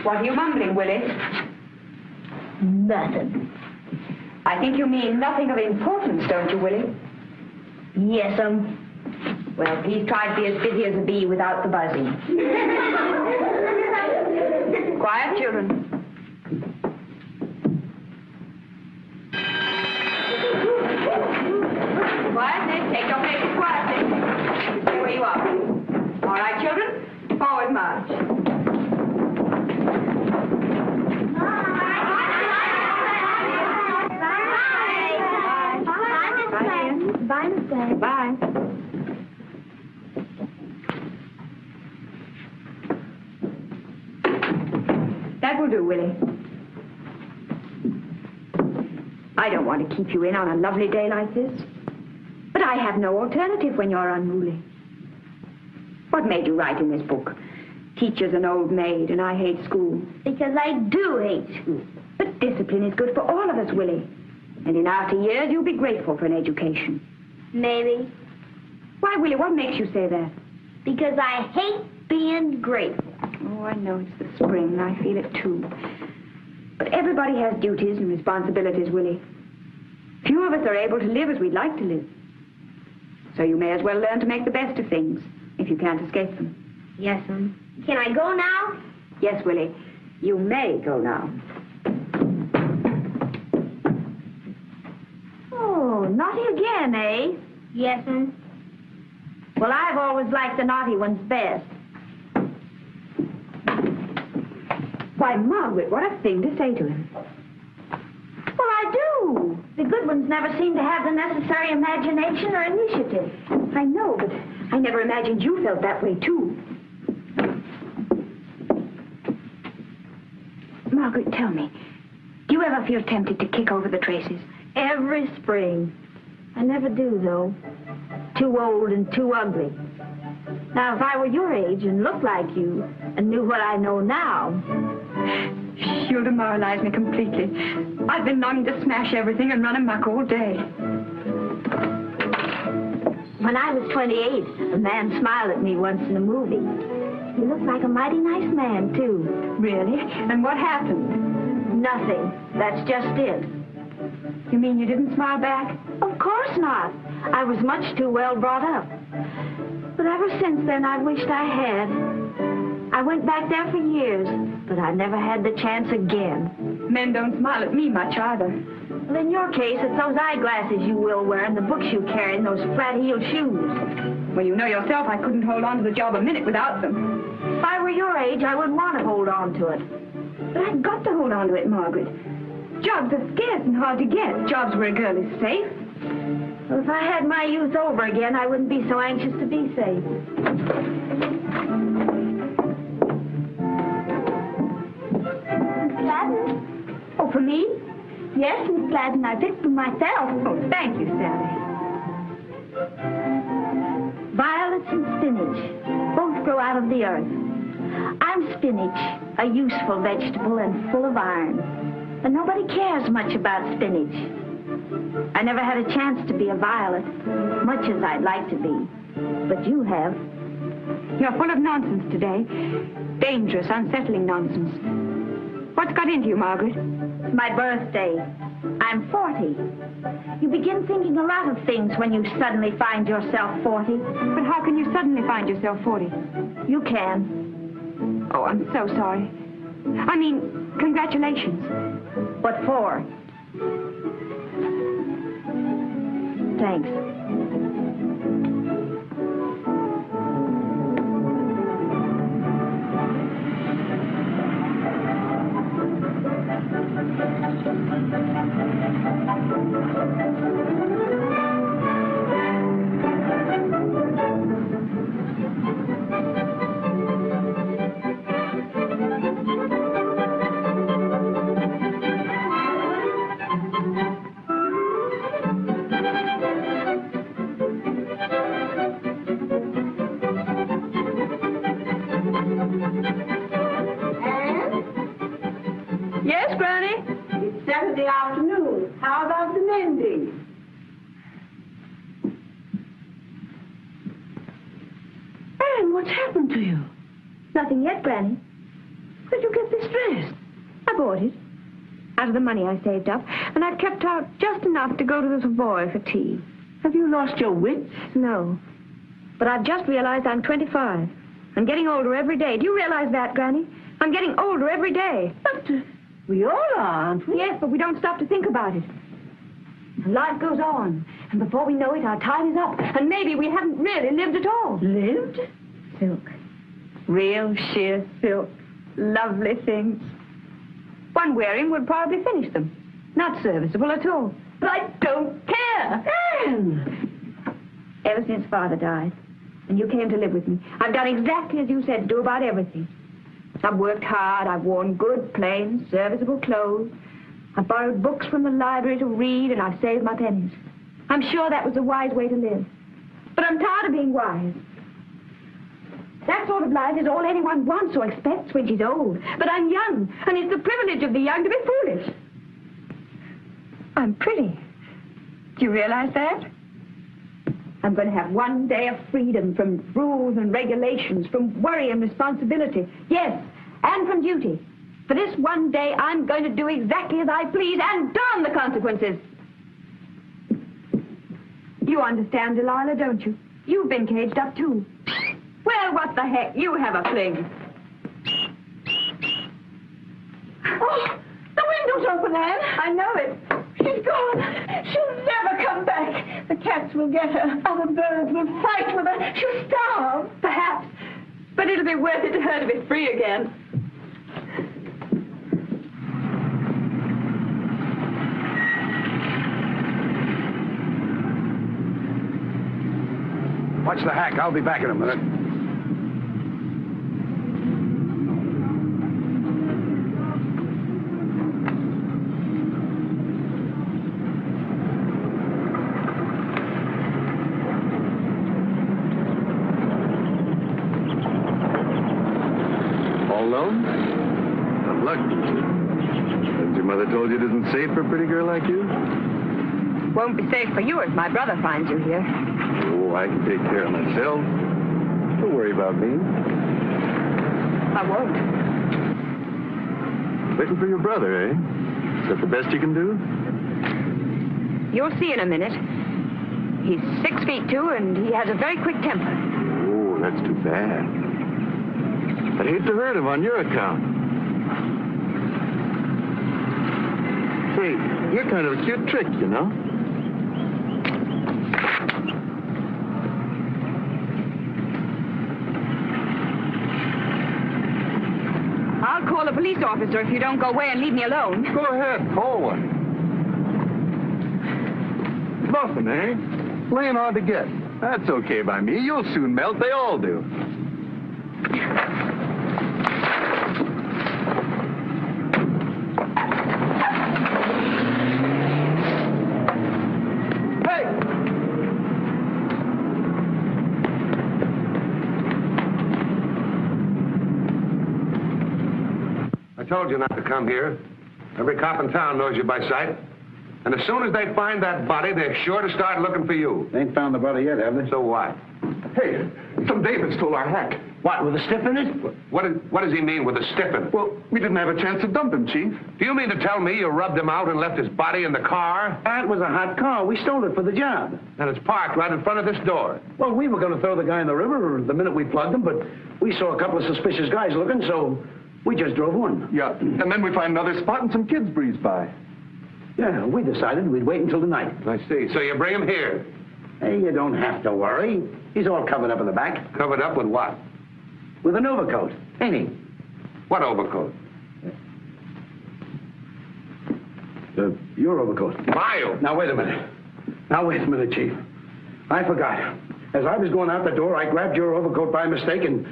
What are you mumbling, Willie? Nothing. I think you mean nothing of importance, don't you, Willie? Yes, Well, please try to be as busy as a bee without the buzzing. Quiet, children. Quietly. Take your places quietly. Stay where you are. All right, children. Forward march. Bye, Miss Gladden. Bye. That will do, Willie. I don't want to keep you in on a lovely day like this. But I have no alternative when you're unruly. What made you write in this book? Teacher's an old maid and I hate school. Because I do hate school. But discipline is good for all of us, Willie. And in after years, you'll be grateful for an education. Maybe. Why, Willie, what makes you say that? Because I hate being grateful. Oh, I know it's the spring. I feel it, too. But everybody has duties and responsibilities, Willie. Few of us are able to live as we'd like to live. So you may as well learn to make the best of things, if you can't escape them. Yes, Can I go now? Yes, Willie. You may go now. Oh, naughty again, eh? Yes, Well, I've always liked the naughty ones best. Why, Margaret, what a thing to say to him. Well, I do. The good ones never seem to have the necessary imagination or initiative. I know, but I never imagined you felt that way, too. Margaret, tell me, do you ever feel tempted to kick over the traces? Every spring. I never do, though. Too old and too ugly. Now, if I were your age and looked like you and knew what I know now... You'll demoralize me completely. I've been longing to smash everything and run amok all day. When I was 28, a man smiled at me once in a movie. He looked like a mighty nice man, too. Really? And what happened? Nothing. That's just it. You mean you didn't smile back? Of course not. I was much too well brought up. But ever since then, I wished I had. I went back there for years, but I never had the chance again. Men don't smile at me much either. Well, in your case, it's those eyeglasses you will wear and the books you carry and those flat-heeled shoes. Well, you know yourself I couldn't hold on to the job a minute without them. If I were your age, I wouldn't want to hold on to it. But I've got to hold on to it, Margaret. Jobs are scarce and hard to get. Jobs where a girl is safe. Well, if I had my youth over again, I wouldn't be so anxious to be safe. Miss Gladden? Oh, for me? Yes, Miss Gladden. I picked them myself. Oh, thank you, Sally. Violets and spinach both grow out of the earth. I'm spinach. a useful vegetable and full of iron. And nobody cares much about spinach. I never had a chance to be a violet, much as I'd like to be. But you have. You're full of nonsense today. Dangerous, unsettling nonsense. What's got into you, Margaret? It's my birthday. I'm 40. You begin thinking a lot of things when you suddenly find yourself 40. But how can you suddenly find yourself 40? You can. Oh, I'm so sorry. I mean, congratulations. What for? Thanks. Yes, Granny? It's Saturday afternoon. How about the mending? Anne, what's happened to you? Nothing yet, Granny. Where'd you get this dress? I bought it. Out of the money I saved up. And I've kept out just enough to go to the Savoy for tea. Have you lost your wits? No. But I've just realized I'm 25. I'm getting older every day. Do you realize that, Granny? I'm getting older every day. But we all are, aren't we? Yes, but we don't stop to think about it. Life goes on. And before we know it, our time is up. And maybe we haven't really lived at all. Lived? Silk. Real sheer silk. Lovely things. One wearing would probably finish them. Not serviceable at all. But I don't care. Anne! Ever since Father died, and you came to live with me, I've done exactly as you said, do about everything. I've worked hard, I've worn good, plain, serviceable clothes. I've borrowed books from the library to read, and I've saved my pennies. I'm sure that was a wise way to live. But I'm tired of being wise. That sort of life is all anyone wants or expects when she's old. But I'm young, and it's the privilege of the young to be foolish. I'm pretty. Do you realize that? I'm going to have one day of freedom from rules and regulations, from worry and responsibility. Yes, and from duty. For this one day, I'm going to do exactly as I please and darn the consequences. You understand, Delilah, don't you? You've been caged up, too. Well, what the heck? You have a fling. Oh, the window's open, Anne. I know it. She's gone. She'll never come back. The cats will get her. Other birds will fight with her. She'll starve. Perhaps. But it'll be worth it to her to be free again. Watch the hack. I'll be back in a minute. All alone? Good luck. Hasn't your mother told you it isn't safe for a pretty girl like you? Won't be safe for you if my brother finds you here. Oh, I can take care of myself. Don't worry about me. I won't. Waiting for your brother, eh? Is that the best you can do? You'll see in a minute. He's 6'2", and he has a very quick temper. Oh, that's too bad. I'd hate to hurt him on your account. Say, you're kind of a cute trick, you know? I'll call a police officer if you don't go away and leave me alone. Go ahead, call one. Nothing, eh? Playing hard to get. That's okay by me. You'll soon melt. They all do. told you not to come here. Every cop in town knows you by sight. And as soon as they find that body, they're sure to start looking for you. They ain't found the body yet, have they? So what? Hey, some David stole our hack. What, with a stiff in it? What does he mean with a stiffin'? Well, we didn't have a chance to dump him, Chief. Do you mean to tell me you rubbed him out and left his body in the car? That was a hot car. We stole it for the job. And it's parked right in front of this door. Well, we were going to throw the guy in the river the minute we plugged him, but we saw a couple of suspicious guys looking, so we just drove one. Yeah, and then we find another spot and some kids breeze by. Yeah, we decided we'd wait until the night. I see. So you bring him here. Hey, you don't have to worry. He's all covered up in the back. Covered up with what? With an overcoat, ain't he? What overcoat? Your overcoat. My overcoat. Now, wait a minute, Chief. I forgot. As I was going out the door, I grabbed your overcoat by mistake, and,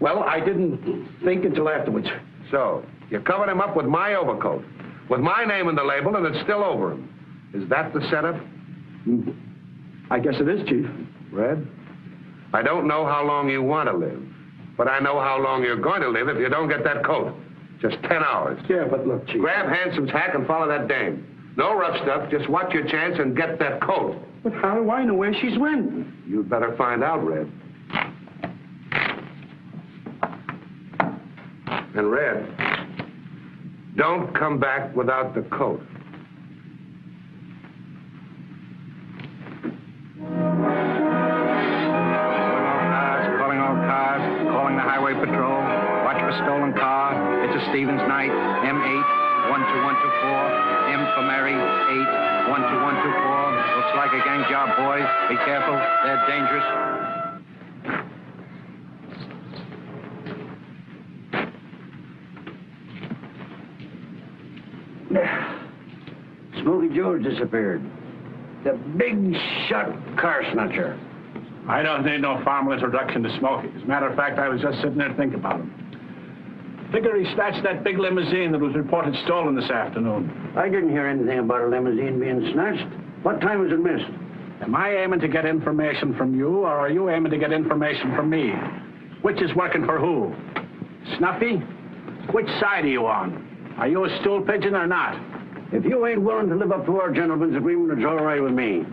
well, I didn't think until afterwards. So, you covered him up with my overcoat, with my name in the label, and it's still over him. Is that the setup? I guess it is, Chief. Red? I don't know how long you want to live, but I know how long you're going to live if you don't get that coat. Just 10 hours. Yeah, but look, Chief. Grab Handsome's hack and follow that dame. No rough stuff, just watch your chance and get that coat. But how do I know where she's went? You'd better find out, Red. And Red, don't come back without the coat. Calling all cars, calling the highway patrol. Watch for stolen car. It's a Stevens night. M8 12124. M for Mary 8 12124. Looks like a gang job, boys. Be careful. They're dangerous. Smokey George disappeared. The big shot car snatcher. I don't need no formal introduction to Smokey. As a matter of fact, I was just sitting there thinking about him. Figure he snatched that big limousine that was reported stolen this afternoon. I didn't hear anything about a limousine being snatched. What time was it missed? Am I aiming to get information from you, or are you aiming to get information from me? Which is working for who? Snuffy? Which side are you on? Are you a stool pigeon or not? If you ain't willing to live up to our gentleman's agreement, it's all right with me.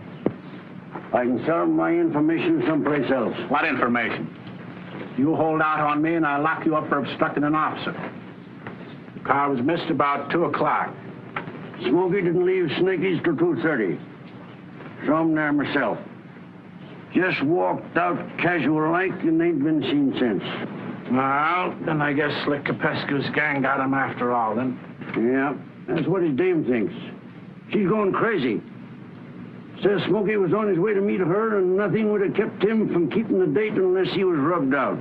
I can sell my information someplace else. What information? You hold out on me and I'll lock you up for obstructing an officer. The car was missed about 2 o'clock. Smokey didn't leave Snaky's till 2:30. Saw him there myself. Just walked out casual-like and ain't been seen since. Well, then I guess Slick Capescu's gang got him after all, then. Yeah, that's what his dame thinks. She's going crazy. Says Smokey was on his way to meet her, and nothing would have kept him from keeping the date unless he was rubbed out.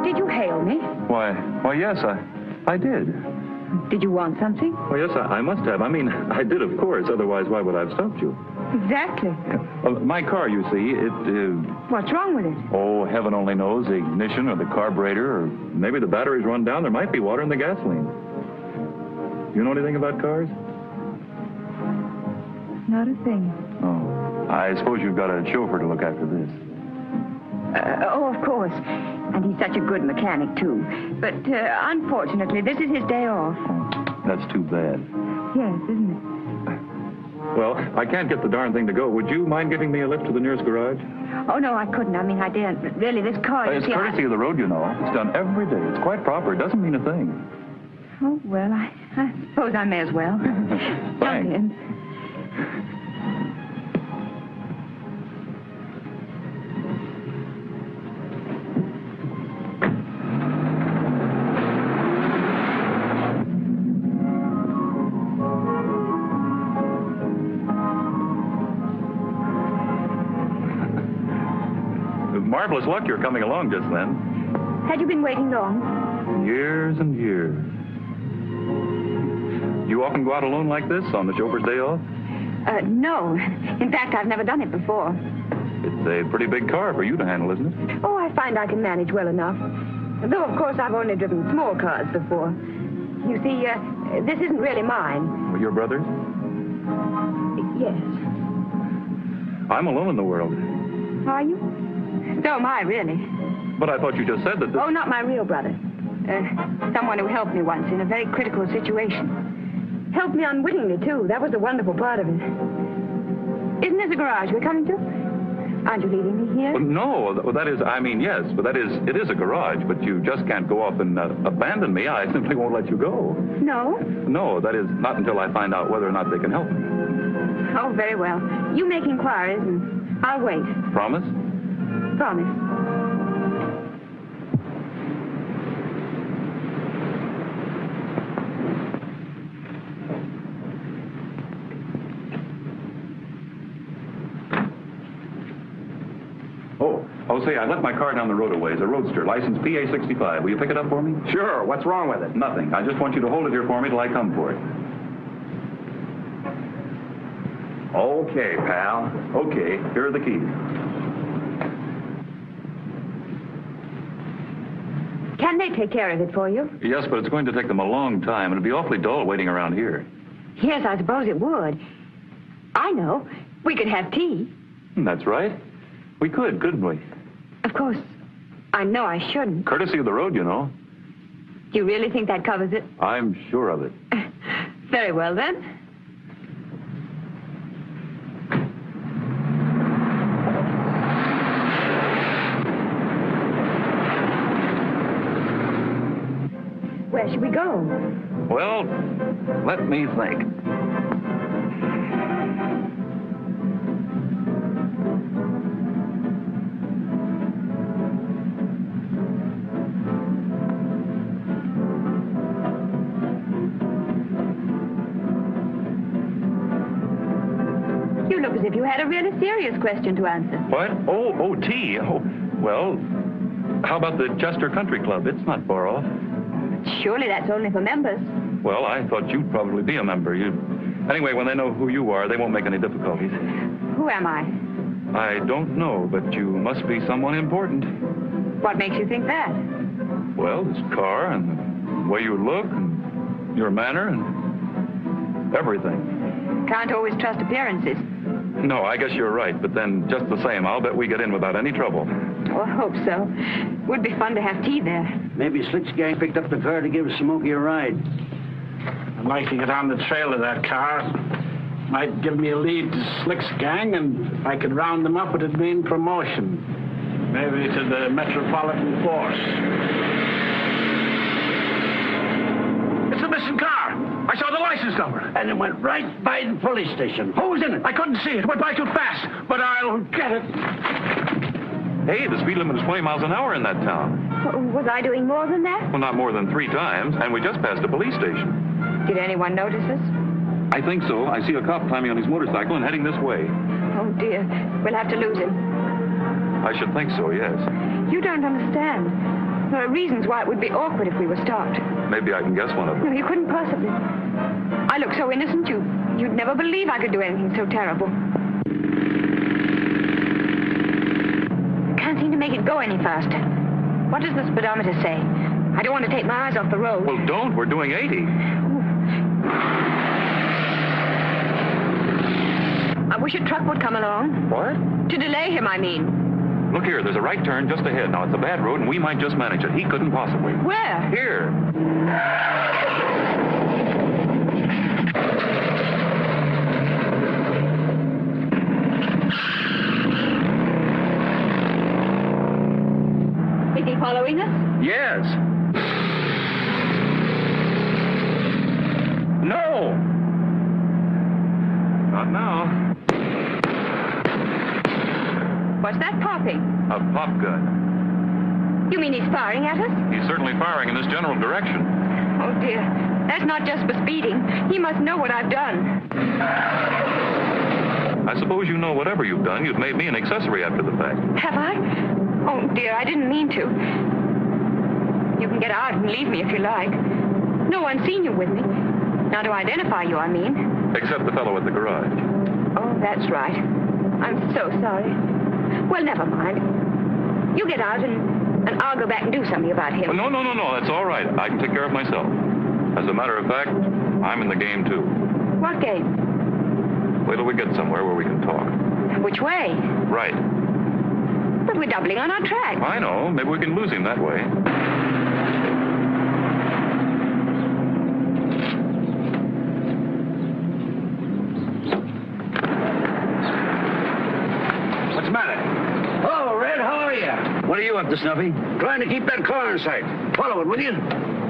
Did you hail me? Why, yes, I did. Did you want something? Well, yes, I must have. I mean, I did, of course. Otherwise, why would I have stopped you? Exactly. My car, you see, What's wrong with it? oh, heaven only knows, the ignition or the carburetor, or maybe the battery's run down. There might be water in the gasoline. You know anything about cars? Not a thing. Oh, I suppose you've got a chauffeur to look after this. Oh, of course. And he's such a good mechanic, too. But, unfortunately, this is his day off. Oh, that's too bad. Yes, isn't it? Well, I can't get the darn thing to go. Would you mind giving me a lift to the nearest garage? Oh, no, I couldn't. I mean, I daren't. But really, this car... It's courtesy of the road, you know. It's done every day. It's quite proper. It doesn't mean a thing. Oh, well, I suppose I may as well. Jump in. Marvelous luck you're coming along just then. Had you been waiting long? Years and years. You often go out alone like this on the chauffeur's day off? No. In fact, I've never done it before. It's a pretty big car for you to handle, isn't it? Oh, I find I can manage well enough. Though, of course, I've only driven small cars before. You see, this isn't really mine. Well, your brother's? Yes. I'm alone in the world. Are you? So am I, really. But I thought you just said that this... Oh, not my real brother. Someone who helped me once in a very critical situation. Helped me unwittingly, too. That was the wonderful part of it. Isn't this a garage we're coming to? Aren't you leaving me here? Well, no, that is, I mean, yes, but that is, it is a garage, but you just can't go off and abandon me. I simply won't let you go. No? No, that is not until I find out whether or not they can help me. Oh, very well. You make inquiries, and I'll wait. Promise? Promise. Oh, say, I left my car down the road a ways, a Roadster, license PA65. Will you pick it up for me? Sure. What's wrong with it? Nothing. I just want you to hold it here for me till I come for it. Okay, pal. Okay, here are the keys. Can they take care of it for you? Yes, but it's going to take them a long time, and it'd be awfully dull waiting around here. Yes, I suppose it would. I know. We could have tea. That's right. We could, couldn't we? Of course, I know I shouldn't. Courtesy of the road, you know. Do you really think that covers it? I'm sure of it. Very well, then. Where should we go? Well, let me think. You look as if you had a really serious question to answer. What? Oh, tea. Oh, well, how about the Chester Country Club? It's not far off. Surely that's only for members. Well, I thought you'd probably be a member. Anyway, when they know who you are, they won't make any difficulties. Who am I? I don't know, but you must be someone important. What makes you think that? Well, this car and the way you look and your manner and everything. Can't always trust appearances. No, I guess you're right, but then just the same, I'll bet we get in without any trouble. Oh, I hope so. Would be fun to have tea there. Maybe Slick's gang picked up the car to give Smokey a ride. I'd like to get on the trail of that car. Might give me a lead to Slick's gang, and if I could round them up, it'd mean promotion. Maybe to the Metropolitan Force. It's a missing car. I saw the license number. And it went right by the police station. Who was in it? I couldn't see it. It went by too fast, but I'll get it. Hey, the speed limit is 20 miles an hour in that town. Was I doing more than that? Well, not more than 3 times, and we just passed a police station. Did anyone notice us? I think so. I see a cop climbing on his motorcycle and heading this way. Oh, dear. We'll have to lose him. I should think so, yes. You don't understand. There are reasons why it would be awkward if we were stopped. Maybe I can guess one of them. No, you couldn't possibly. I look so innocent, you'd never believe I could do anything so terrible. Can't seem to make it go any faster. What does the speedometer say? I don't want to take my eyes off the road. Well, don't. We're doing 80. I wish a truck would come along. What? To delay him, I mean. Look here, there's a right turn just ahead. Now, it's a bad road, and we might just manage it. He couldn't possibly. Where? Here. Is he following us? Yes. No. Not now. What's that popping? A pop gun. You mean he's firing at us? He's certainly firing in this general direction. Oh, dear. That's not just for speeding. He must know what I've done. I suppose you know whatever you've done, you've made me an accessory after the fact. Have I? Oh, dear, I didn't mean to. You can get out and leave me if you like. No one's seen you with me. Now to identify you, I mean. Except the fellow at the garage. Oh, that's right. I'm so sorry. Well, never mind. You get out and I'll go back and do something about him. No, that's all right. I can take care of myself. As a matter of fact, I'm in the game, too. What game? Wait till we get somewhere where we can talk. Which way? Right. But we're doubling on our track. I know. Maybe we can lose him that way. What's the matter? Oh, Red, how are you? What are you up to, Snuffy? Trying to keep that car in sight. Follow it, will you?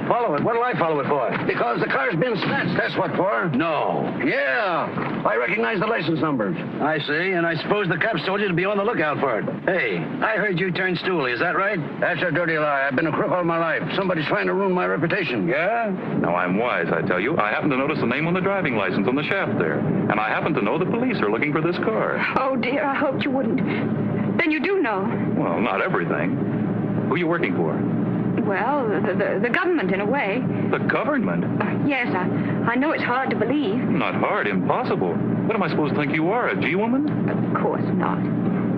Follow it? What'll I follow it for? Because the car's been snatched, that's what for. No. Yeah. I recognize the license numbers. I see, and I suppose the cops told you to be on the lookout for it. Hey, I heard you turned stoolie, is that right? That's a dirty lie. I've been a crook all my life. Somebody's trying to ruin my reputation. Yeah? Now, I'm wise, I tell you. I happen to notice the name on the driving license on the shaft there. And I happen to know the police are looking for this car. Oh, dear, I hoped you wouldn't. Then you do know. Well, not everything. Who are you working for? Well, the government, in a way. The government? Yes, I know it's hard to believe. Not hard, impossible. What am I supposed to think you are, a G-woman? Of course not.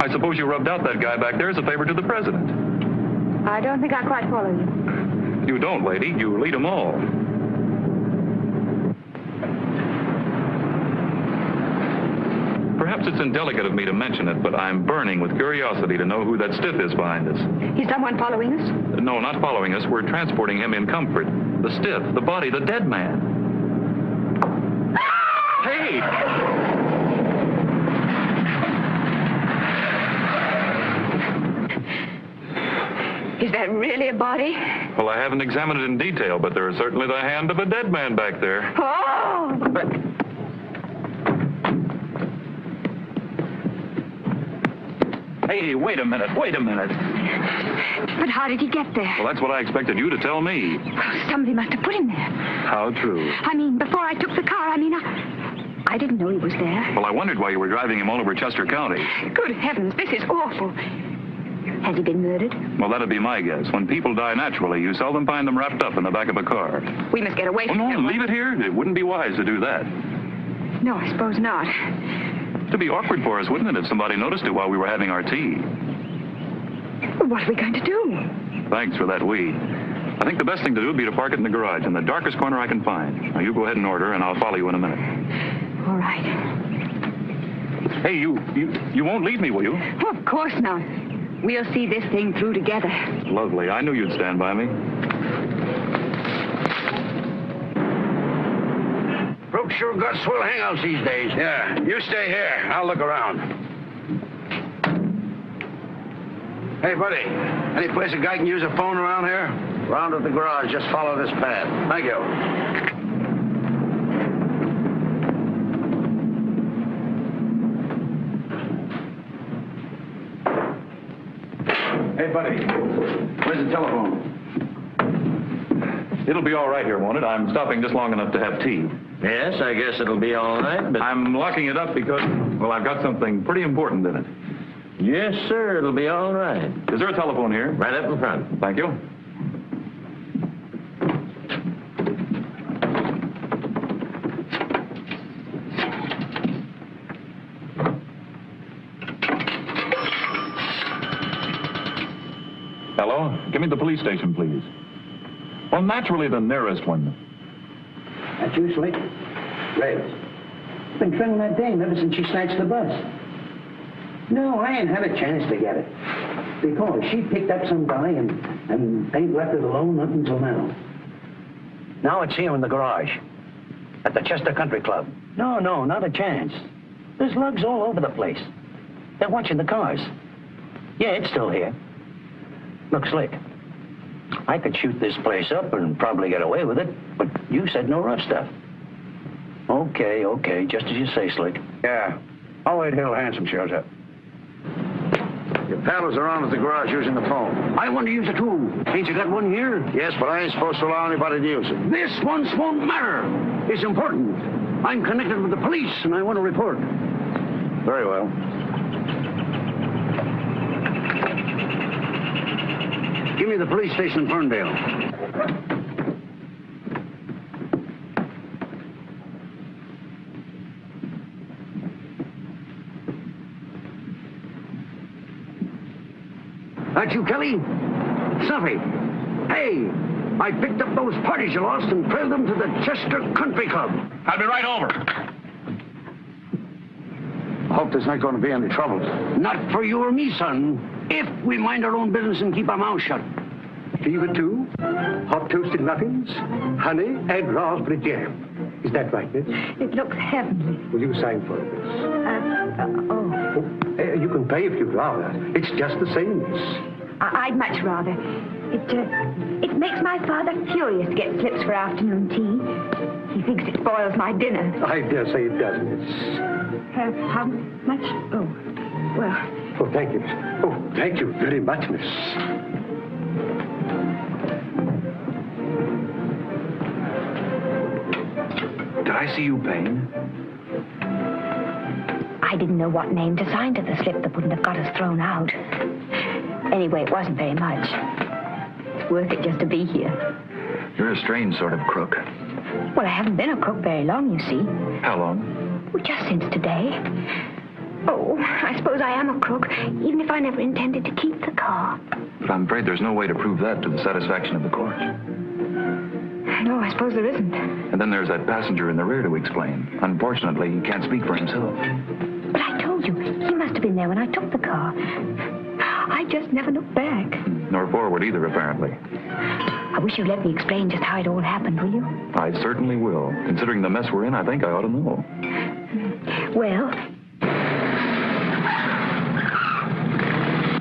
I suppose you rubbed out that guy back there as a favor to the president. I don't think I quite follow you. You don't, lady. You lead them all. Perhaps it's indelicate of me to mention it, but I'm burning with curiosity to know who that stiff is behind us. Is someone following us? No, not following us. We're transporting him in comfort. The stiff, the body, the dead man. Hey! Is that really a body? Well, I haven't examined it in detail, but there is certainly the hand of a dead man back there. Oh! Hey, wait a minute. But how did he get there? Well, that's what I expected you to tell me. Well, somebody must have put him there. How true. I mean, before I took the car, I didn't know he was there. Well, I wondered why you were driving him all over Chester County. Good heavens, this is awful. Has he been murdered? Well, that'd be my guess. When people die naturally, you seldom find them wrapped up in the back of a car. We must get away from Oh, no, him. leave it here. It wouldn't be wise to do that. No, I suppose not. It'd be awkward for us, wouldn't it, if somebody noticed it while we were having our tea? Well, what are we going to do? Thanks for that we. I think the best thing to do would be to park it in the garage, in the darkest corner I can find. Now, you go ahead and order, and I'll follow you in a minute. All right. Hey, you won't leave me, will you? Oh, of course not. We'll see this thing through together. Lovely. I knew you'd stand by me. Brooks sure got swell hangouts these days. Yeah, you stay here. I'll look around. Hey, buddy, any place a guy can use a phone around here? Round at the garage. Just follow this path. Thank you. Hey, buddy, where's the telephone? It'll be all right here, won't it? I'm stopping just long enough to have tea. Yes, I guess it'll be all right, but... I'm locking it up because, well, I've got something pretty important in it. Yes, sir, it'll be all right. Is there a telephone here? Right up in front. Thank you. Hello? Give me the police station, please. Well, naturally, the nearest one. That's you, Slick? Red. Been trailing that dame ever since she snatched the bus. No, I ain't had a chance to get it. Because she picked up some guy and ain't left it alone up until now. Now it's here in the garage. At the Chester Country Club. No, not a chance. There's lugs all over the place. They're watching the cars. Yeah, it's still here. Look, Slick. I could shoot this place up and probably get away with it, but you said no rough stuff. Okay, just as you say, Slick. Yeah. I'll wait till Handsome shows up. Your pal is around at the garage using the phone. I want to use it too. Ain't you got one here? Yes, but I ain't supposed to allow anybody to use it. This once won't matter. It's important. I'm connected with the police, and I want to report. Very well. Give me the police station in Ferndale. That you, Kelly? Snuffy. Hey, I picked up those parties you lost and trailed them to the Chester Country Club. I'll be right over. Hope there's not going to be any trouble. Not for you or me, son. If we mind our own business and keep our mouths shut. Fever too? Hot toasted muffins? Honey, egg, raspberry jam. Is that right, miss? It looks heavenly. Will you sign for it, miss? You can pay if you'd rather. It's just the same, miss. I'd much rather. It makes my father furious to get slips for afternoon tea. He thinks it spoils my dinner. I dare say it does, miss. How much? Oh, well. Oh, thank you, miss. Oh, thank you very much, miss. Did I see you paying? I didn't know what name to sign to the slip that wouldn't have got us thrown out. Anyway, it wasn't very much. It's worth it just to be here. You're a strange sort of crook. Well, I haven't been a crook very long, you see. How long? Well, just since today. Oh, I suppose I am a crook, even if I never intended to keep the car. But I'm afraid there's no way to prove that to the satisfaction of the court. No, I suppose there isn't. And then there's that passenger in the rear to explain. Unfortunately, he can't speak for himself. But I told you, he must have been there when I took the car. I just never looked back. Nor forward either, apparently. I wish you'd let me explain just how it all happened, will you? I certainly will. Considering the mess we're in, I think I ought to know. Well...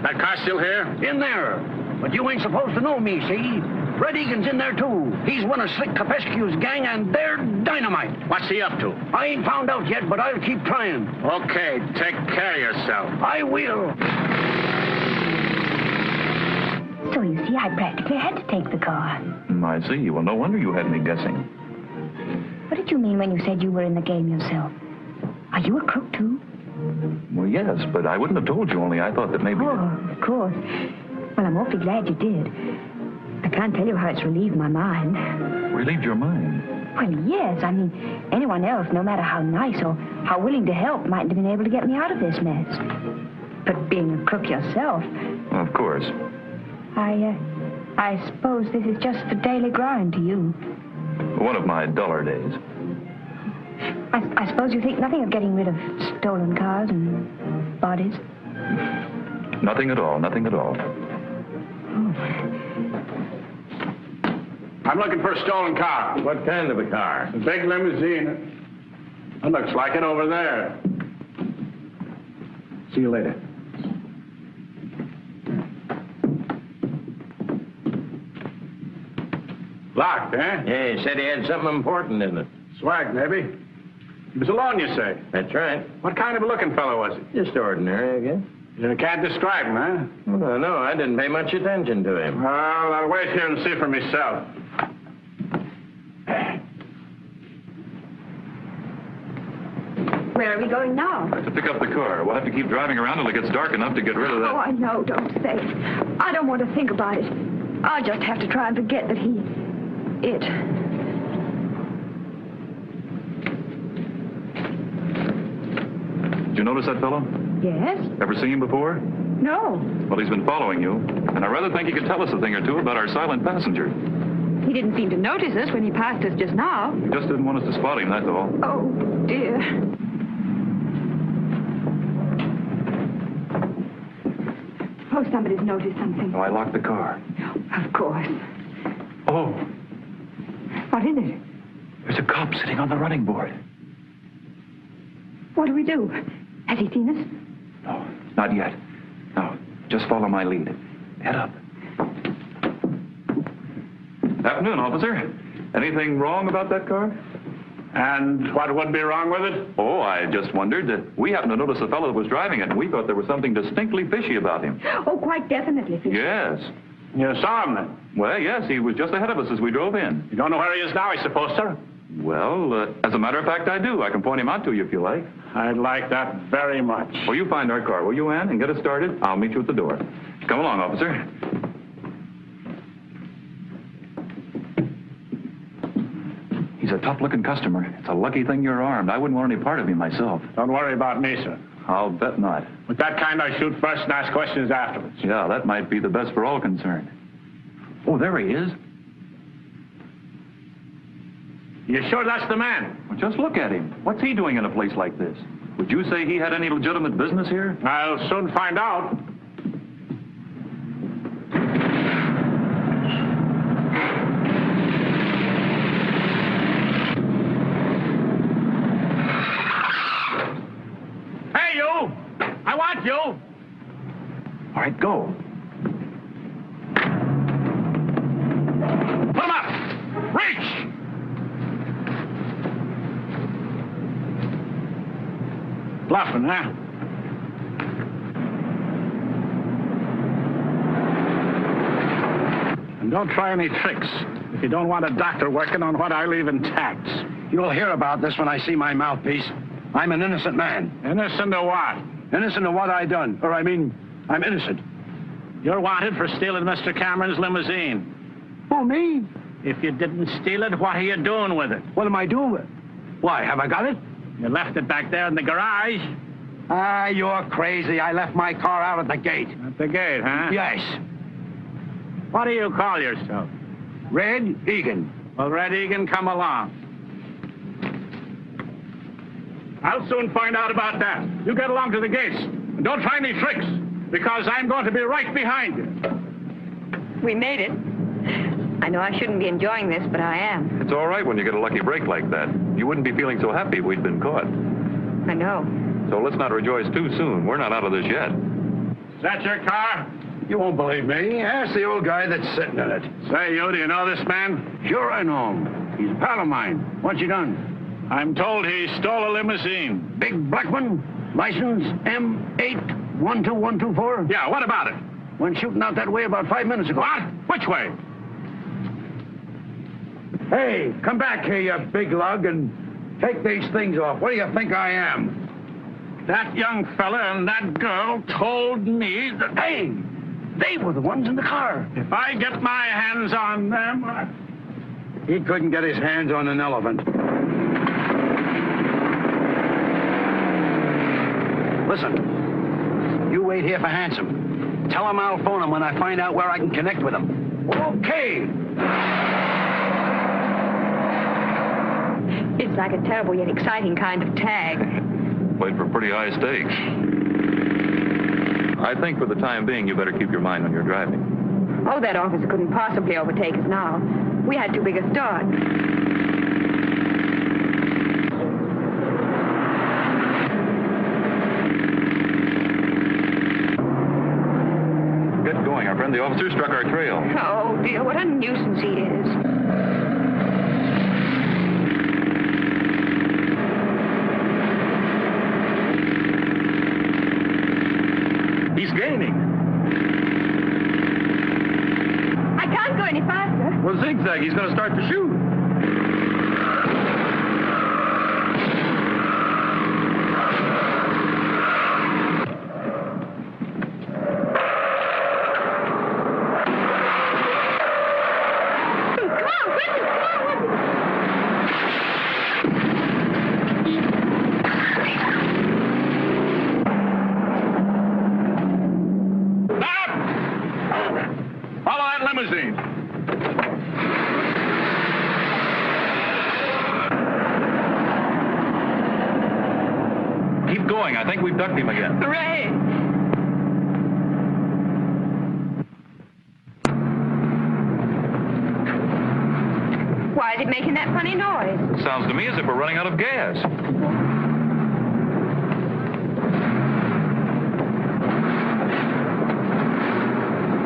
That car still here? In there. But you ain't supposed to know me, see? Red Egan's in there, too. He's one of Slick Capescu's gang, and they're dynamite. What's he up to? I ain't found out yet, but I'll keep trying. Okay, take care of yourself. I will. So you see, I practically had to take the car. I see. Well, no wonder you had me guessing. What did you mean when you said you were in the game yourself? Are you a crook, too? Well, yes, but I wouldn't have told you, only I thought that maybe... Oh, of course. Well, I'm awfully glad you did. I can't tell you how it's relieved my mind. Relieved your mind? Well, yes. I mean, anyone else, no matter how nice or how willing to help, mightn't have been able to get me out of this mess. But being a crook yourself... Of course. I suppose this is just the daily grind to you. One of my duller days. I suppose you think nothing of getting rid of stolen cars and bodies? Nothing at all, nothing at all. Oh. I'm looking for a stolen car. What kind of a car? A big limousine. It looks like it over there. See you later. Locked, eh? Yeah, he said he had something important in it. Swag, maybe. He was alone, you say? That's right. What kind of a looking fellow was he? Just ordinary, I guess. You can't describe him, huh? Well, no, I didn't pay much attention to him. Well, I'll wait here and see for myself. Where are we going now? To pick up the car. We'll have to keep driving around till it gets dark enough to get rid of that. Oh, I know. Don't say it. I don't want to think about it. I'll just have to try and forget that it... Did you notice that fellow? Yes? Ever seen him before? No. Well, he's been following you, and I rather think he could tell us a thing or two about our silent passenger. He didn't seem to notice us when he passed us just now. He just didn't want us to spot him, that's all. Oh, dear. Oh, somebody's noticed something. Oh, I locked the car. Of course. Oh, What is it? there's a cop sitting on the running board. What do we do? Has he seen us? No, not yet. No, just follow my lead. Head up. Afternoon, officer. Anything wrong about that car? And what would be wrong with it? Oh, I just wondered that we happened to notice the fellow that was driving it, and we thought there was something distinctly fishy about him. Oh, quite definitely. Yes. You saw him then? Well, yes, he was just ahead of us as we drove in. You don't know where he is now, I suppose, sir? Well, as a matter of fact, I do. I can point him out to you if you like. I'd like that very much. Well, you find our car, will you, Anne, and get us started? I'll meet you at the door. Come along, officer. He's a tough-looking customer. It's a lucky thing you're armed. I wouldn't want any part of you myself. Don't worry about me, sir. I'll bet not. With that kind, I shoot first and ask questions afterwards. Yeah, that might be the best for all concerned. Oh, there he is. You sure that's the man? Well, just look at him. What's he doing in a place like this? Would you say he had any legitimate business here? I'll soon find out. Hey, you! I want you! All right, go. Put him up! Reach! Bluffing, huh? And don't try any tricks if you don't want a doctor working on what I leave intact. You'll hear about this when I see my mouthpiece. I'm an innocent man. Innocent of what? Innocent of what I done. Or I'm innocent. You're wanted for stealing Mr. Cameron's limousine. Oh, me? If you didn't steal it, what are you doing with it? What am I doing with it? Why, have I got it? You left it back there in the garage. Ah, you're crazy. I left my car out at the gate. At the gate, huh? Yes. What do you call yourself? Red Egan. Well, Red Egan, come along. I'll soon find out about that. You get along to the gates. And don't try any tricks, because I'm going to be right behind you. We made it. I know I shouldn't be enjoying this, but I am. It's all right when you get a lucky break like that. You wouldn't be feeling so happy if we'd been caught. I know. So let's not rejoice too soon. We're not out of this yet. Is that your car? You won't believe me. Ask the old guy that's sitting in it. Say, you, do you know this man? Sure I know him. He's a pal of mine. What's he done? I'm told he stole a limousine. Big black one. License M812124. Yeah, what about it? Went shooting out that way about 5 minutes ago. What? Which way? Hey, come back here, you big lug, and take these things off. What do you think I am? That young fella and that girl told me that... Hey, they were the ones in the car. If I get my hands on them... He couldn't get his hands on an elephant. Listen, you wait here for Handsome. Tell him I'll phone him when I find out where I can connect with him. Okay. It's like a terrible yet exciting kind of tag. Played for pretty high stakes. I think for the time being, you better keep your mind on your driving. Oh, that officer couldn't possibly overtake us now. We had too big a start. Get going, our friend. The officer struck our trail. Oh, dear, what a nuisance he is. He's gaining. I can't go any faster. Well, zigzag. He's going to start to shoot. Keep going. I think we've ducked him again. Hooray! Why is it making that funny noise? It sounds to me as if we're running out of gas.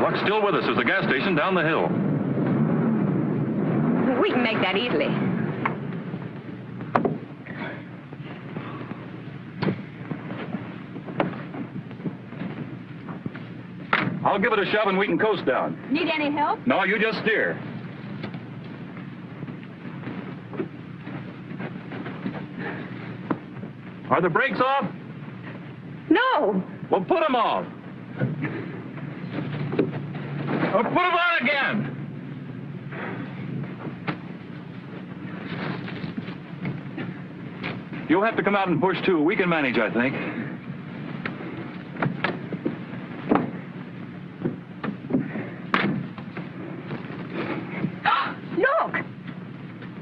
Luck's still with us. There's a gas station down the hill. We can make that easily. I'll give it a shove and we can coast down. Need any help? No, you just steer. Are the brakes off? No. Well, put them off. Or put them on again. You'll have to come out and push, too. We can manage, I think. Look!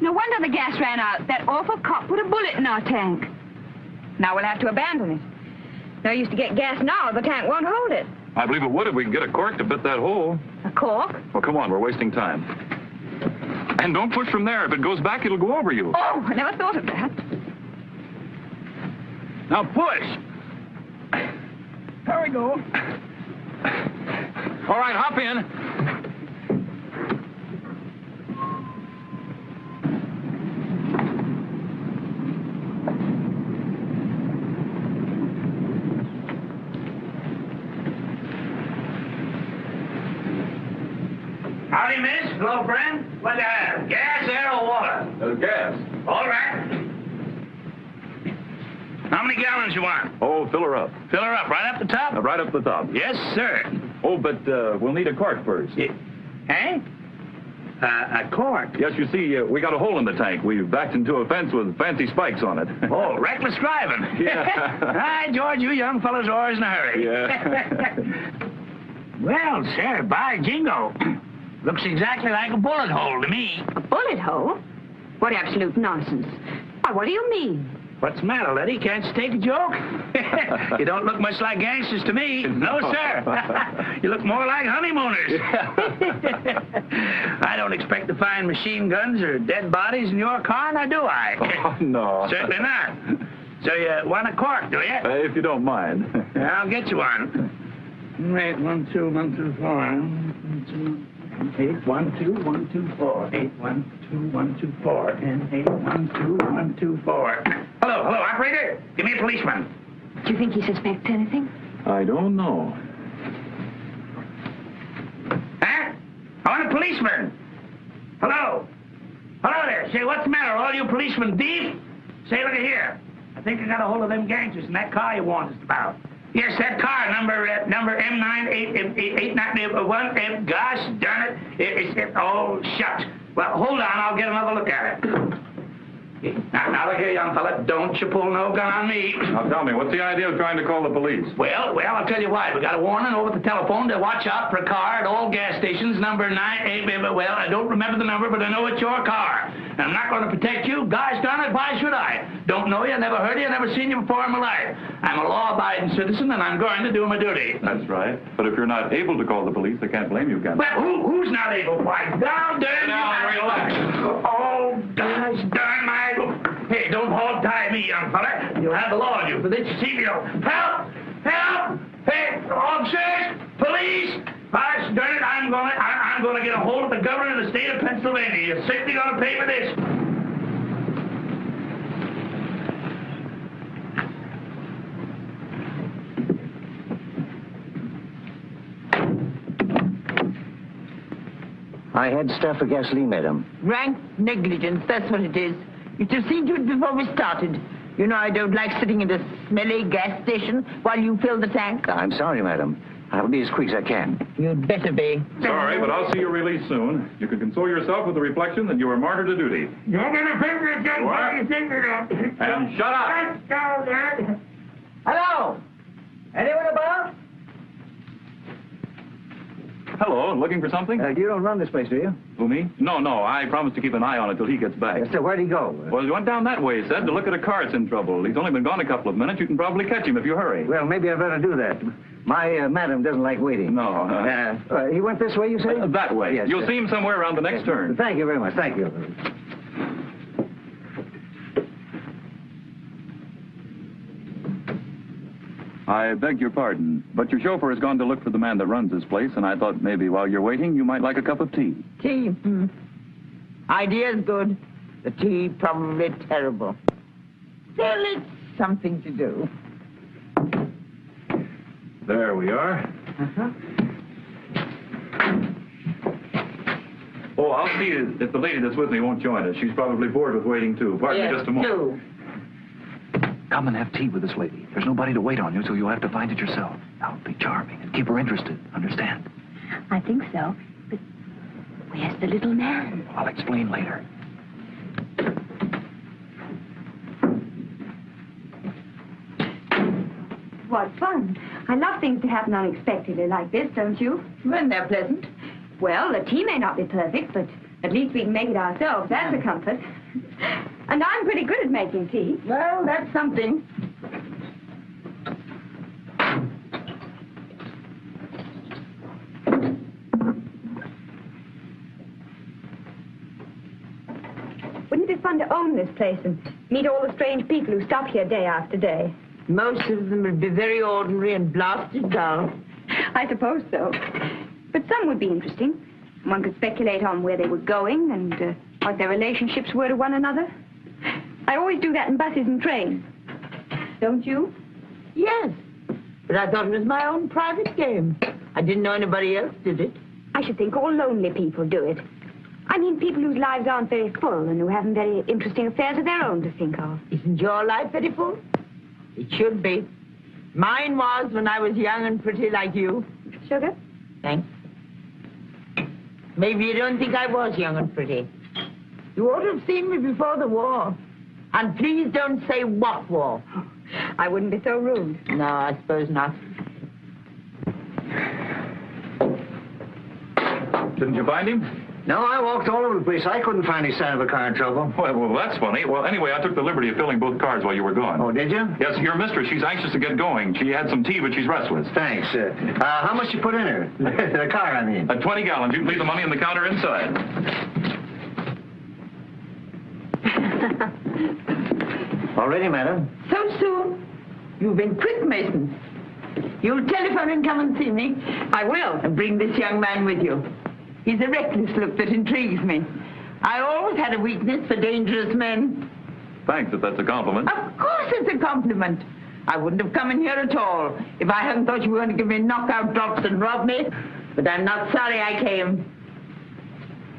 No wonder the gas ran out. That awful cop put a bullet in our tank. Now we'll have to abandon it. No use to get gas now. The tank won't hold it. I believe it would if we can get a cork to fit that hole. A cork? Well, come on. We're wasting time. And don't push from there. If it goes back, it'll go over you. Oh, I never thought of that. Now push. There we go. All right, hop in. Howdy, miss. Hello, friend. What, gas, air, or water? Gas. All right. How many gallons you want? Oh, fill her up. Fill her up right up the top? Right up the top. Yes, sir. Oh, but we'll need a cork first. Hey? A cork? Yes, you see, we got a hole in the tank. We've backed into a fence with fancy spikes on it. Oh, reckless driving. Yeah. All right, George, you young fellas are always in a hurry. Yeah. Well, sir, by jingo. Looks exactly like a bullet hole to me. A bullet hole? What absolute nonsense. Why, what do you mean? What's the matter, Letty? Can't you take a joke? You don't look much like gangsters to me. No, sir. You look more like honeymooners. I don't expect to find machine guns or dead bodies in your car, now do I? Oh, no. Certainly not. So you want a cork, do you? If you don't mind. I'll get you one. 8, 1, 2, 1, 2, 4. 8, 1, 2, 1, 2, 4. 8, 1, 2, 1, 2, 4. And 8, 1, 2, 1, 2, 4. Hello, operator. Give me a policeman. Do you think he suspects anything? I don't know. Huh? I want a policeman. Hello. Hello there. Say, what's the matter? All you policemen deep? Say, look at here. I think I got a hold of them gangsters in that car you warned us about. Yes, that car, number M9881. Gosh darn it. Oh, shucks. Well, hold on. I'll get another look at it. Now, look here, young fella. Don't you pull no gun on me. Now, tell me, what's the idea of trying to call the police? Well, I'll tell you why. We got a warning over the telephone to watch out for a car at all gas stations, number 98. Well, I don't remember the number, but I know it's your car. And I'm not going to protect you. Gosh darn it, why should I? Don't know you, never heard of you, never seen you before in my life. I'm a law-abiding citizen, and I'm going to do my duty. That's right. But if you're not able to call the police, they can't blame you, can they? Well, who's not able? Why, down there. Now, relax. Oh, gosh darn my... Hey, don't hog-tie me, young fella. You'll have the law on you for this. You see me. Help! Help! Hey, officers! Police! Gosh darn it, I'm gonna get a hold of the governor of the state of Pennsylvania. You're certainly gonna pay for this. I had stuff for gasoline, madam. Rank negligence, that's what it is. You should have seen to it before we started. You know I don't like sitting in a smelly gas station while you fill the tank. I'm sorry, madam. I'll be as quick as I can. You'd better be. Sorry, but I'll see you released soon. You can console yourself with the reflection that you were martyred to duty. Don't get a finger again. What? Your finger up. And shut up. Let's go there. Hello? Anyone about? Hello, looking for something? You don't run this place, do you? Who, me? No, I promised to keep an eye on it till he gets back. So where'd he go? Well, he went down that way, he said, to look at a car that's in trouble. He's only been gone a couple of minutes. You can probably catch him if you hurry. Well, maybe I better do that. My madam doesn't like waiting. No. He went this way, you say? That way. Yes, You'll see him somewhere around the next turn. Thank you very much. Thank you. I beg your pardon, but your chauffeur has gone to look for the man that runs this place, and I thought maybe while you're waiting, you might like a cup of tea. Tea. Idea's good. The tea probably terrible. Still, it's something to do. There we are. Uh-huh. Oh, I'll see if the lady that's with me won't join us. She's probably bored with waiting, too. Pardon me just a moment. Two. Come and have tea with this lady. There's nobody to wait on you, so you'll have to find it yourself. Now, be charming and keep her interested. Understand? I think so. But where's the little man? I'll explain later. what fun. I love things to happen unexpectedly like this, don't you? When they're pleasant. Well, the tea may not be perfect, but at least we can make it ourselves. That's a comfort. And I'm pretty good at making tea. Well, that's something. Wouldn't it be fun to own this place and meet all the strange people who stop here day after day? Most of them would be very ordinary and blasted dull. I suppose so. But some would be interesting. One could speculate on where they were going and what their relationships were to one another. I always do that in buses and trains. Don't you? Yes, but I thought it was my own private game. I didn't know anybody else did it. I should think all lonely people do it. I mean people whose lives aren't very full and who haven't very interesting affairs of their own to think of. Isn't your life very full? It should be. Mine was when I was young and pretty like you. Sugar? Thanks. Maybe you don't think I was young and pretty. You ought to have seen me before the war. And please don't say what war. I wouldn't be so rude. No, I suppose not. Didn't you find him? No, I walked all over the place. I couldn't find any sign of a car in trouble. Well, that's funny. Well, anyway, I took the liberty of filling both cars while you were gone. Oh, did you? Yes, your mistress, she's anxious to get going. She had some tea, but she's restless. Thanks. How much you put in her? The car, I mean. 20 gallons. You can leave the money on the counter inside. All ready, madam? So soon? You've been quick, Mason. You'll telephone and come and see me. I will. And bring this young man with you. He's a reckless look that intrigues me. I always had a weakness for dangerous men. Thanks, if that's a compliment. Of course it's a compliment. I wouldn't have come in here at all if I hadn't thought you were going to give me knockout drops and rob me. But I'm not sorry I came.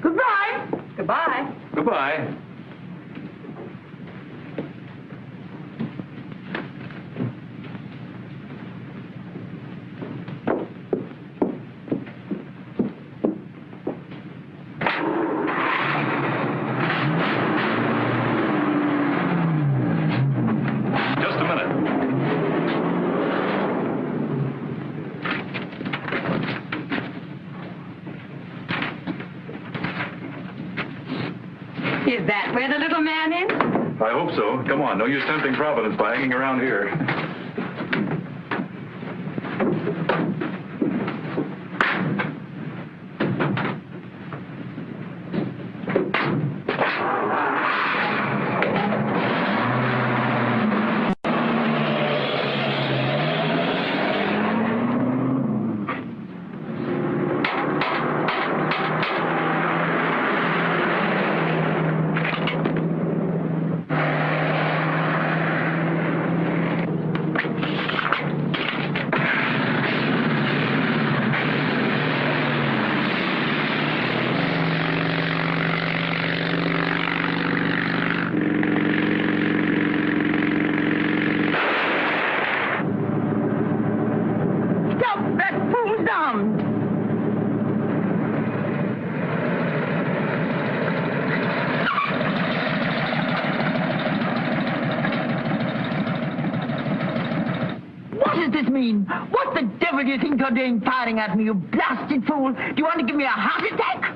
Goodbye. Goodbye. Goodbye. Is that where the little man is? I hope so. Come on, no use tempting Providence by hanging around here. What the devil do you think you're doing firing at me, you blasted fool? Do you want to give me a heart attack?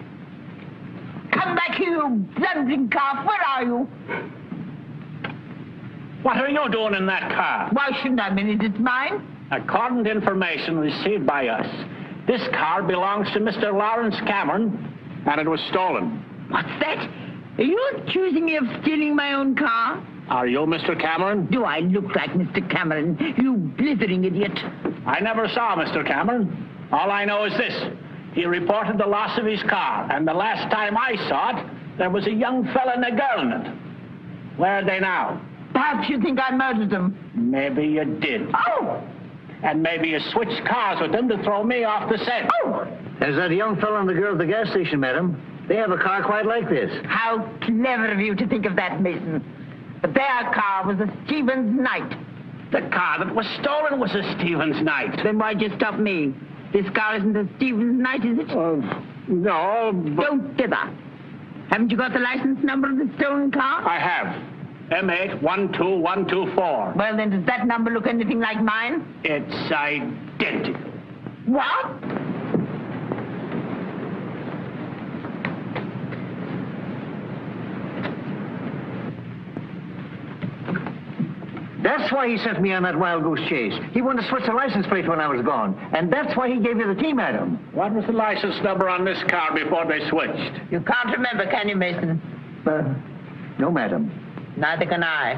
Come back here, you blundering calf. Where are you? What are you doing in that car? Why shouldn't I mean it? It's mine. According to information received by us, this car belongs to Mr. Lawrence Cameron, and it was stolen. What's that? Are you accusing me of stealing my own car? Are you Mr. Cameron? Do I look like Mr. Cameron, you blithering idiot? I never saw Mr. Cameron. All I know is this. He reported the loss of his car, and the last time I saw it, there was a young fella and a girl in it. Where are they now? Perhaps you think I murdered them. Maybe you did. Oh! And maybe you switched cars with them to throw me off the scent. Oh! There's that young fella and the girl at the gas station, madam. They have a car quite like this. How clever of you to think of that, Mason. But their car was a Stevens Knight. The car that was stolen was a Stevens Knight. Then why'd you stop me? This car isn't a Stevens Knight, is it? No, but... Don't dither. Haven't you got the license number of the stolen car? I have. M8 12124. Well, then, does that number look anything like mine? It's identical. What? That's why he sent me on that wild goose chase. He wanted to switch the license plate when I was gone. And that's why he gave you the team, Adam. What was the license number on this car before they switched? You can't remember, can you, Mason? No, madam. Neither can I.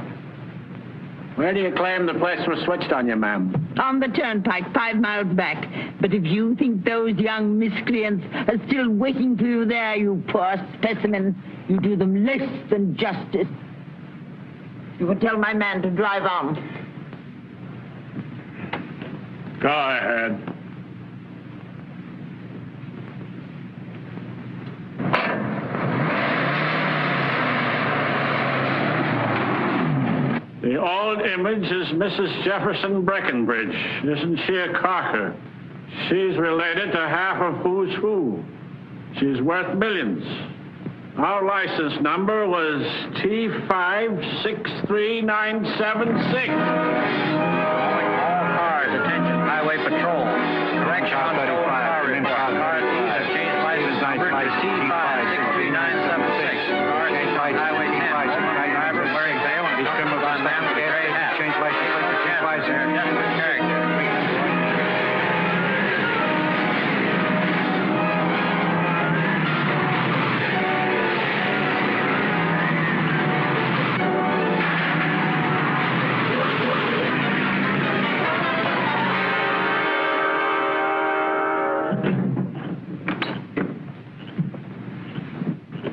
Where do you claim the place was switched on you, ma'am? On the turnpike, 5 miles back. But if you think those young miscreants are still waiting for you there, you poor specimen, you do them less than justice. You will tell my man to drive on. Go ahead. The old image is Mrs. Jefferson Breckenbridge. Isn't she a corker? She's related to half of who's who. She's worth millions. Our license number was T563976. Calling all cars, attention, highway patrol. Correction on the car report. Car thieves have changed license number to T563976. Cars inside highway 10. Driver wearing veil and criminal on man with gray hat. Change license plate to T50. Desperate character.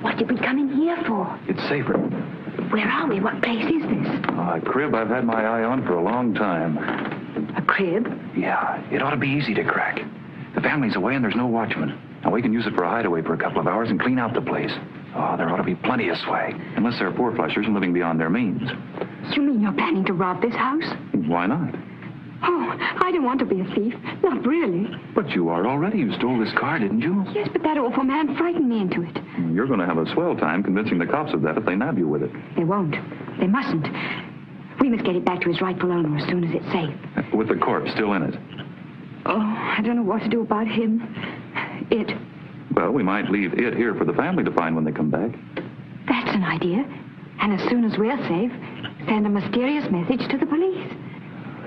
What did we come in here for? It's safer. Where are we? What place is this? A crib I've had my eye on for a long time. A crib? Yeah, it ought to be easy to crack. The family's away and there's no watchman. Now, we can use it for a hideaway for a couple of hours and clean out the place. Oh, there ought to be plenty of swag. Unless they're poor flushers and living beyond their means. You mean you're planning to rob this house? Why not? Oh, I don't want to be a thief. Not really. But you are already. You stole this car, didn't you? Yes, but that awful man frightened me into it. You're going to have a swell time convincing the cops of that if they nab you with it. They won't. They mustn't. We must get it back to his rightful owner as soon as it's safe. With the corpse still in it. Oh, I don't know what to do about him. It. Well, we might leave it here for the family to find when they come back. That's an idea. And as soon as we're safe, send a mysterious message to the police.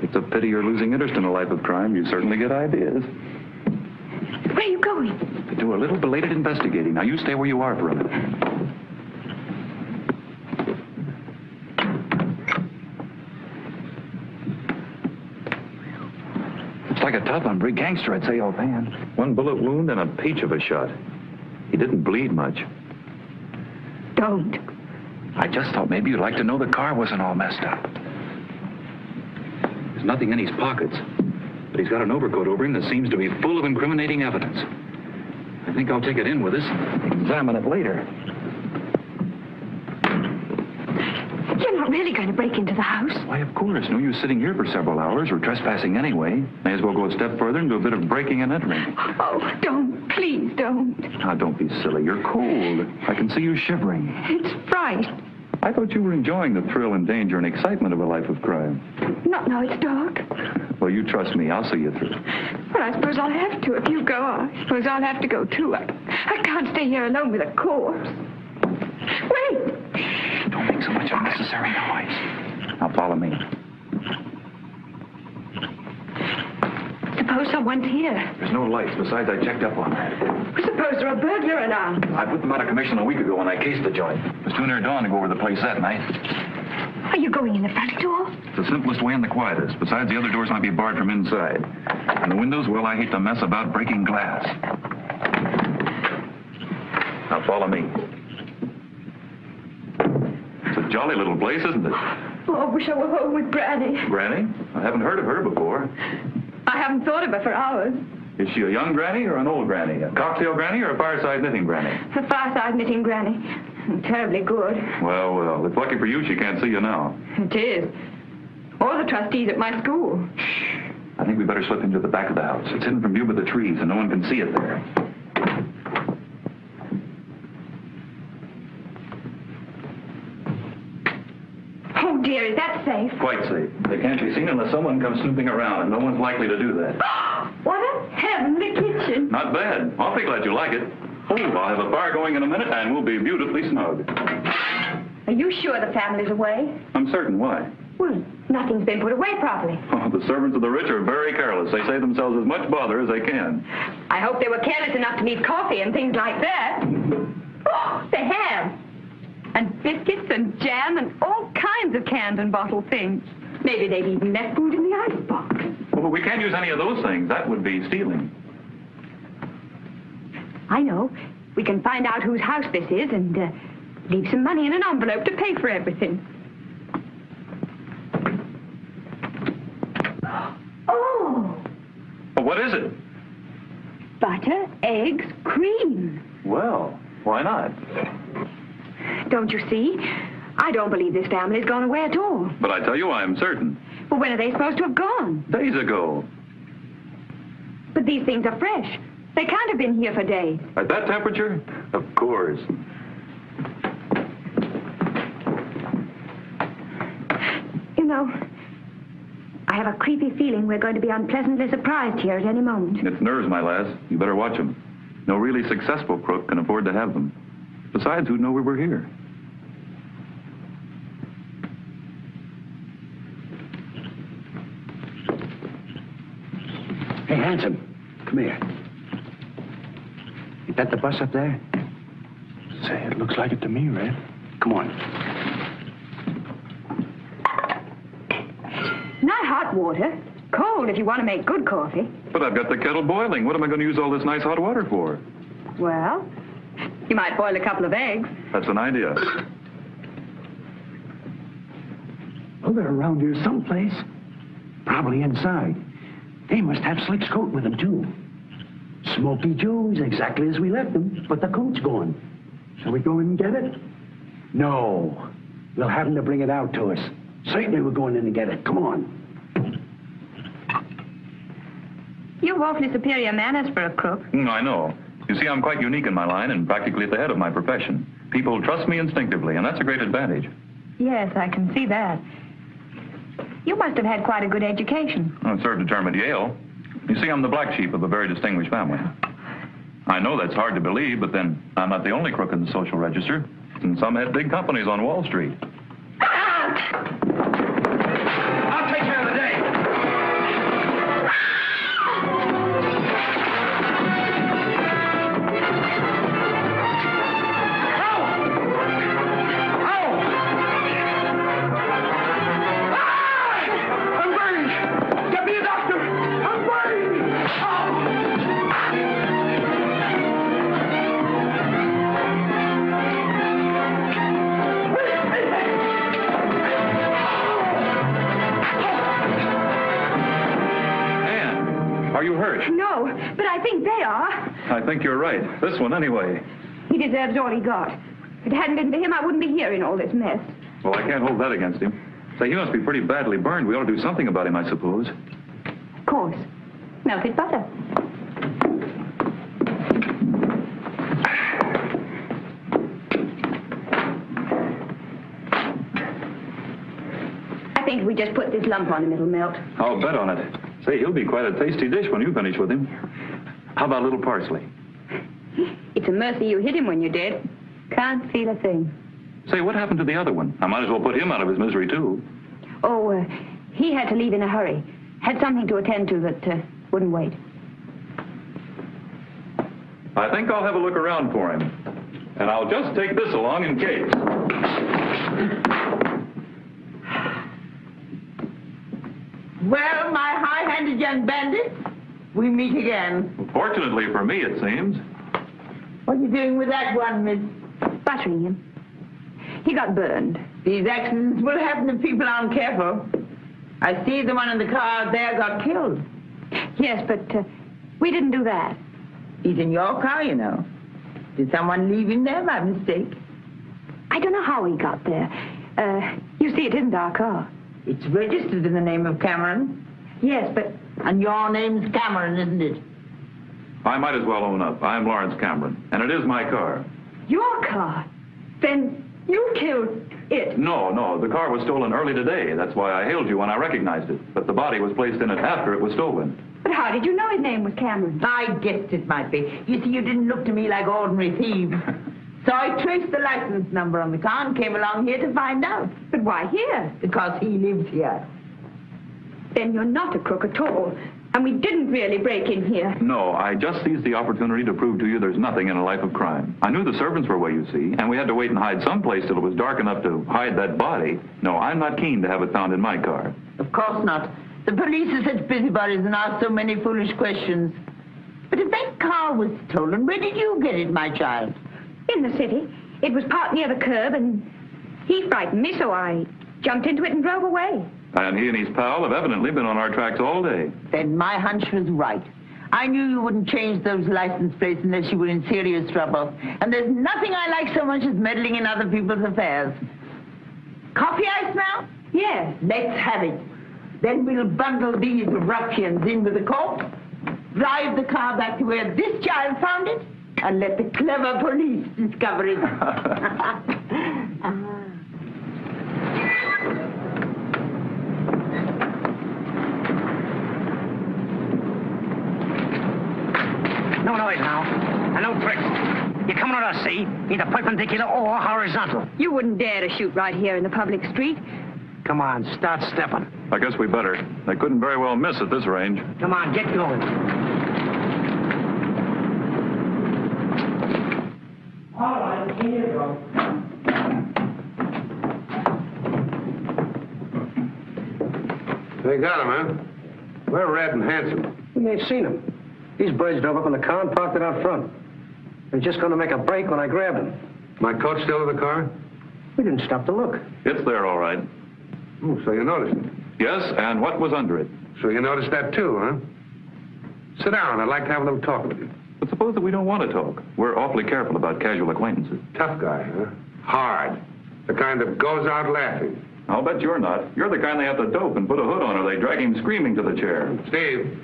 It's a pity you're losing interest in a life of crime. You certainly get ideas. Where are you going? To do a little belated investigating. Now, you stay where you are for a minute. Looks like a tough one. Big gangster, I'd say, offhand. 1 bullet wound and a peach of a shot. He didn't bleed much. Don't. I just thought maybe you'd like to know the car wasn't all messed up. There's nothing in his pockets, but he's got an overcoat over him that seems to be full of incriminating evidence. I think I'll take it in with us and examine it later. You're not really going to break into the house? Why, of course. No use sitting here for several hours. We're trespassing anyway. May as well go a step further and do a bit of breaking and entering. Oh, don't. Please don't. Now, don't be silly. You're cold. I can see you shivering. It's fright. I thought you were enjoying the thrill and danger and excitement of a life of crime. Not now it's dark. Well, you trust me. I'll see you through. Well, I suppose I'll have to. If you go, I suppose I'll have to go, too. I can't stay here alone with a corpse. Wait! Don't make so much unnecessary noise. Now, follow me. Suppose someone's here. There's no lights. Besides, I checked up on that. Suppose there are burglar alarms. I put them out of commission a week ago when I cased the joint. It was too near dawn to go over the place that night. Are you going in the front door? It's the simplest way and the quietest. Besides, the other doors might be barred from inside. And the windows, well, I hate to mess about breaking glass. Now, follow me. It's a jolly little place, isn't it? Oh, I wish I were home with Granny. Granny? I haven't heard of her before. I haven't thought of her for hours. Is she a young granny or an old granny? A cocktail granny or a fireside knitting granny? A fireside knitting Granny. Terribly good. Well, well, it's lucky for you she can't see you now. It is. Or the trustees at my school. Shh. I think we better slip into the back of the house. It's hidden from view by the trees, and no one can see it there. dear, is that safe? Quite safe. They can't be seen unless someone comes snooping around, and no one's likely to do that. What a heavenly kitchen. Not bad. Awfully glad you like it. Oh, I'll have a fire going in a minute, and we'll be beautifully snug. Are you sure the family's away? I'm certain. Why? Well, nothing's been put away properly. Oh, the servants of the rich are very careless. They save themselves as much bother as they can. I hope they were careless enough to leave coffee and things like that. Oh, they have. And biscuits and jam and all kinds of canned and bottled things. Maybe they've even left food in the icebox. Well, we can't use any of those things. That would be stealing. I know. We can find out whose house this is and leave some money in an envelope to pay for everything. Oh! Well, what is it? Butter, eggs, cream. Well, why not? Don't you see? I don't believe this family's gone away at all. But I tell you, I am certain. Well, when are they supposed to have gone? Days ago. But these things are fresh. They can't have been here for days. At that temperature? Of course. You know, I have a creepy feeling we're going to be unpleasantly surprised here at any moment. It's nerves, my lass. You better watch them. No really successful crook can afford to have them. Besides, who'd know we were here? Hey, handsome, come here. Is that the bus up there? Say, it looks like it to me, Red. Come on. Not hot water. Cold if you want to make good coffee. But I've got the kettle boiling. What am I going to use all this nice hot water for? Well, you might boil a couple of eggs. That's an idea. Oh, they're around here someplace. Probably inside. They must have Slick's coat with them, too. Smoky Joe's, exactly as we left them, but the coat's gone. Shall we go in and get it? No. We'll have them to bring it out to us. Certainly we're going in to get it. Come on. You've awfully superior manners for a crook. I know. You see, I'm quite unique in my line and practically at the head of my profession. People trust me instinctively, and that's a great advantage. Yes, I can see that. You must have had quite a good education. I served a term at Yale. You see, I'm the black sheep of a very distinguished family. I know that's hard to believe, but then I'm not the only crook in the social register. And some had big companies on Wall Street. I'll take care of the day. Are you hurt? No, but I think they are. I think you're right. This one, anyway. He deserves all he got. If it hadn't been for him, I wouldn't be here in all this mess. Well, I can't hold that against him. Say, he must be pretty badly burned. We ought to do something about him, I suppose. Of course. Melted butter. I think we just put this lump on him, it'll melt. I'll bet on it. Say, he'll be quite a tasty dish when you finish with him. How about a little parsley? It's a mercy you hit him when you did. Can't feel a thing. Say, what happened to the other one? I might as well put him out of his misery, too. Oh, he had to leave in a hurry. Had something to attend to that wouldn't wait. I think I'll have a look around for him. And I'll just take this along in case. Well, my high-handed young bandit, we meet again. Fortunately for me, it seems. What are you doing with that one, miss? Buttering him. He got burned. These accidents will happen if people aren't careful. I see the one in the car there got killed. Yes, but we didn't do that. He's in your car, you know. Did someone leave him there by mistake? I don't know how he got there. You see, it isn't our car. It's registered in the name of Cameron. Yes, but... And your name's Cameron, isn't it? I might as well own up. I'm Lawrence Cameron, and it is my car. Your car? Then you killed... it. No, the car was stolen early today. That's why I hailed you when I recognized it. But the body was placed in it after it was stolen. But how did you know his name was Cameron? I guessed it might be. You see, you didn't look to me like ordinary thieves. So I traced the license number on the car and came along here to find out. But why here? Because he lives here. Then you're not a crook at all. And we didn't really break in here. No, I just seized the opportunity to prove to you there's nothing in a life of crime. I knew the servants were away, you see, and we had to wait and hide someplace till it was dark enough to hide that body. No, I'm not keen to have it found in my car. Of course not. The police are such busybodies and ask so many foolish questions. But if that car was stolen, where did you get it, my child? In the city. It was parked near the curb, and he frightened me, so I jumped into it and drove away. And he and his pal have evidently been on our tracks all day. Then my hunch was right. I knew you wouldn't change those license plates unless you were in serious trouble. And there's nothing I like so much as meddling in other people's affairs. Coffee I smell? Yes. Let's have it. Then we'll bundle these ruffians in with the court, drive the car back to where this child found it, and let the clever police discover it. No noise now, and no tricks. You're coming on us, see? Either perpendicular or horizontal. You wouldn't dare to shoot right here in the public street. Come on, start stepping. I guess we better. They couldn't very well miss at this range. Come on, get going. All right, here you go. They got him, huh? We're red and handsome. We ain't seen him. These birds drove up in the car and parked it out front. They were just going to make a break when I grabbed him. My coat still in the car? We didn't stop to look. It's there, all right. Oh, so you noticed it. Yes, and what was under it? So you noticed that too, huh? Sit down. I'd like to have a little talk with you. But suppose that we don't want to talk. We're awfully careful about casual acquaintances. Tough guy, huh? Hard. The kind that goes out laughing. I'll bet you're not. You're the kind they have to dope and put a hood on or they drag him screaming to the chair. Steve,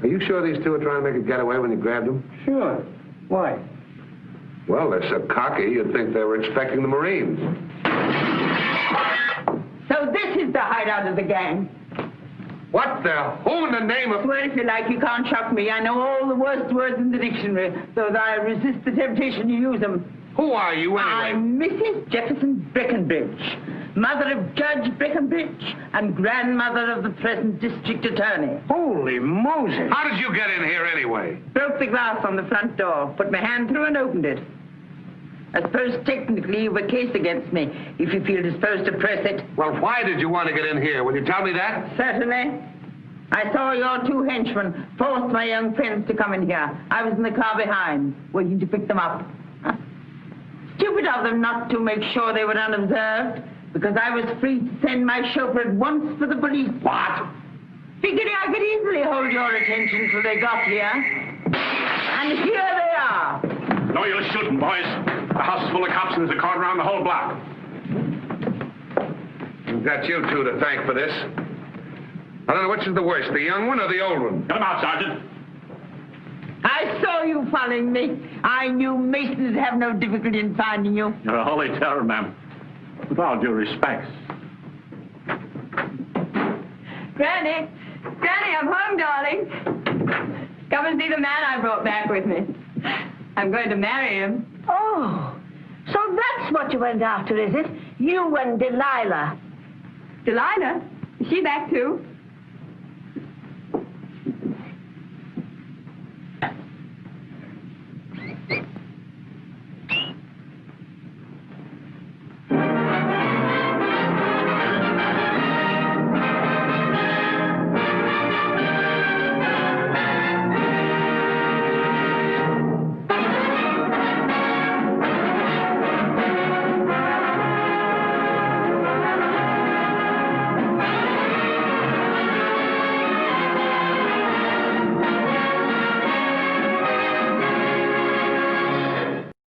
are you sure these two are trying to make a getaway when you grabbed them? Sure. Why? Well, they're so cocky, you'd think they were expecting the Marines. So this is the hideout of the gang. What the? Who in the name of... Well, if you like, you can't shock me. I know all the worst words in the dictionary, though I resist the temptation to use them. Who are you, anyway? I'm Mrs. Jefferson Breckenbridge, mother of Judge Breckenbridge and grandmother of the present district attorney. Holy Moses. How did you get in here, anyway? Broke the glass on the front door, put my hand through and opened it. I suppose technically you have a case against me, if you feel disposed to press it. Well, why did you want to get in here? Will you tell me that? Certainly. I saw your two henchmen force my young friends to come in here. I was in the car behind, waiting to pick them up. Stupid of them not to make sure they were unobserved, because I was free to send my chauffeur at once for the police. What? Figuring I could easily hold your attention till they got here. And here they are. No use shooting, boys. The house is full of cops and there's a cordon around the whole block. We've got you two to thank for this. I don't know which is the worst, the young one or the old one. Get them out, Sergeant. I saw you following me. I knew Masons would have no difficulty in finding you. You're a holy terror, ma'am. With all due respect. Granny! Granny, I'm home, darling. Come and see the man I brought back with me. I'm going to marry him. Oh, so that's what you went after, is it? You and Delilah. Delilah? Is she back, too?